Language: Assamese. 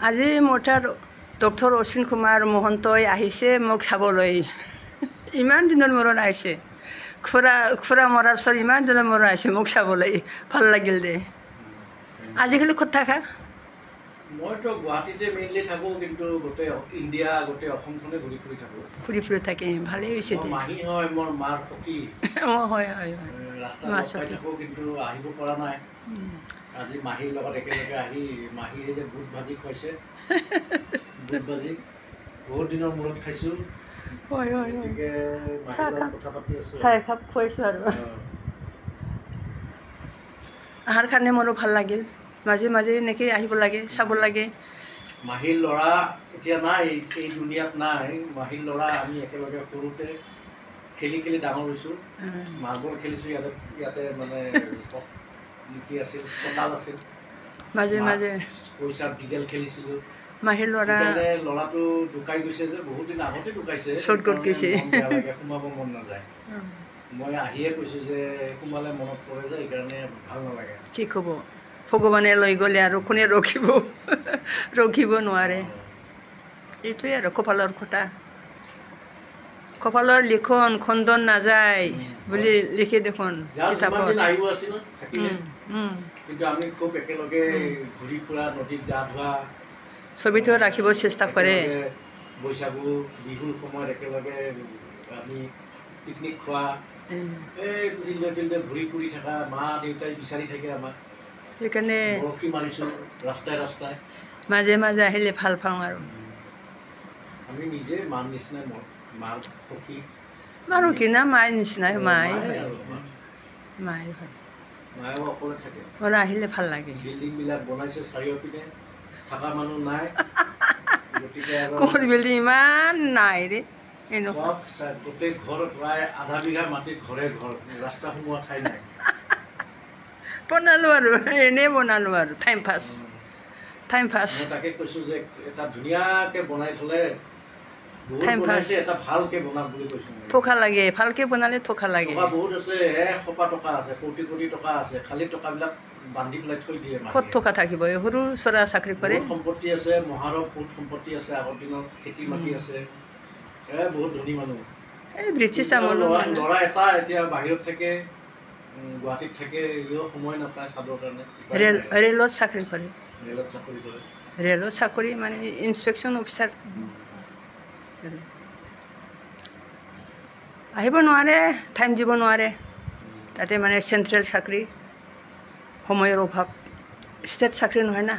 আজি মোৰ তাত ডক্টৰ অশ্বিন কুমাৰ মহন্তই আহিছে মোক চাবলৈ। ইমান দিনৰ মূৰত আহিছে, খুৰা মৰাৰ পিছত ইমান দিনৰ মূৰত আহিছে মোক চাবলৈ। ভাল লাগিল দে। আজিকালি ক'ত থাকা? মইতো গুৱাহাটীতে মেইনলি থাকোঁ, কিন্তু গোটেই ইণ্ডিয়া গোটেই অসমখনে ঘূৰি ফুৰি থাকোঁ। ঘূৰি ফুৰি থাকে, ভালেই হৈছে দে। মাহী হয় মোৰ মাৰ সখী। অঁ হয় হয় হয়, ৰাস্তাত লগ পাই থাকোঁ, কিন্তু আহিব পৰা নাই। আজি মাহীৰ লগত একেলগে আহি মাহীয়ে যে বুট ভাজি খুৱাইছে, বুট ভাজি বহুত দিনৰ মূৰত খাইছোঁ। হয় হয়, গতিকে মাহীৰ লগত কথা পাতি আছোঁ। চাহ একাপ খুৱাইছোঁ আৰু আহাৰ কাৰণে মোৰো ভাল লাগিল। মাজে মাজে এনেকৈ আহিব লাগে, চাব লাগে। মাহীৰ ল'ৰা এতিয়া নাই, এই দুনিয়াত নাই। মাহীৰ ল'ৰা আমি একেলগে সৰুতে খেলি খেলি ডাঙৰ হৈছোঁ। মাৰ্বল খেলিছোঁ ইয়াতে মানে কি আছিল, চোতাল আছিল। মাজে মাজে পইচা বিগেল খেলিছিলোঁ। মাহীৰ ল'ৰা ল'ৰাটো ঢুকাই গৈছে যে, বহুত দিন আগতে ঢুকাইছে। স্বৰ্গত গৈছে, সোমাব মন নাযায়। মই আহিয়ে কৈছোঁ যে সোমালে মনত পৰে যে, সেইকাৰণে ভাল নালাগে। কি ক'ব, ভগৱানে লৈ গ'লে আৰু কোনে ৰখিব নোৱাৰে। এইটোৱে আৰু কপালৰ কথা। কপালৰ লিখন খণ্ডন নাযায় বুলি লিখে দেখোন কিতাপত। কিন্তু আমি খুব একেলগে ঘূৰি ফুৰা, নদীত গা ধোৱা, ছবিটো ৰাখিব চেষ্টা কৰে। বৈশাগু বিহুৰ সময়ত একেলগে আমি পিকনিক খোৱা, এই ফিল্ডে ফিল্ডে ঘূৰি ফুৰি থকা, মা দেউতাই বিচাৰি থাকে আমাক। সেইকাৰণে বৰশী মাৰিছোঁ ৰাস্তাই ৰাস্তাই। মাজে মাজে আহিলে ভাল পাওঁ আৰু। আমি নিজে মাৰ নিচিনাই, মাৰ সখী। মাৰো কি না, মাৰ নিচিনাই। মায়ে হয়, মায়েও অকলে থাকে। ওলা আহিলে ভাল লাগে। বিল্ডিংবিলাক বনাইছে চাৰিওপিনে, থকা মানুহ নাই। গতিকে ক'ত বিল্ডিং ইমান নাই ৰে। চব গোটেই ঘৰ, প্ৰায় আধা বিঘা মাটিত ঘৰে ঘৰ, ৰাস্তা সোমোৱা ঠাই নাই। বনালোঁ আৰু এনেই বনালোঁ আৰু টাইম পাছ। মই তাকে কৈছোঁ যে এটা ধুনীয়াকৈ বনাই থ'লে, বহুত বনাইছে, এটা ভালকৈ বনাওক বুলি কৈছোঁ। টকা লাগে, ভালকৈ বনালে টকা লাগে। টকা বহুত আছে, এসোপা টকা আছে, কোটি কোটি টকা আছে। খালি টকাবিলাক বান্ধি পেলাই থৈ দিয়ে। ক'ত টকা থাকিব, সৰু চৰা চাকৰি কৰে। সম্পত্তি আছে, মহাৰৰ বহুত সম্পত্তি আছে, আগৰ দিনত খেতি মাটি আছে। বহুত ধনী মানুহ। এই ব্ৰিটিছ ল'ৰা এটা এতিয়া বাহিৰত থাকে, গুৱাহাটীত থাকে, ইও সময় নাপায় চাবৰ কাৰণে। ৰেলত চাকৰি কৰে। ৰেলত চাকৰি কৰে। ৰেলৰ চাকৰি মানে ইনস্পেকশ্যন অফিচাৰ। আহিব নোৱাৰে, টাইম দিব নোৱাৰে। তাতে মানে চেণ্ট্ৰেল চাকৰি, সময়ৰ অভাৱ। ষ্টেট চাকৰি নহয় না।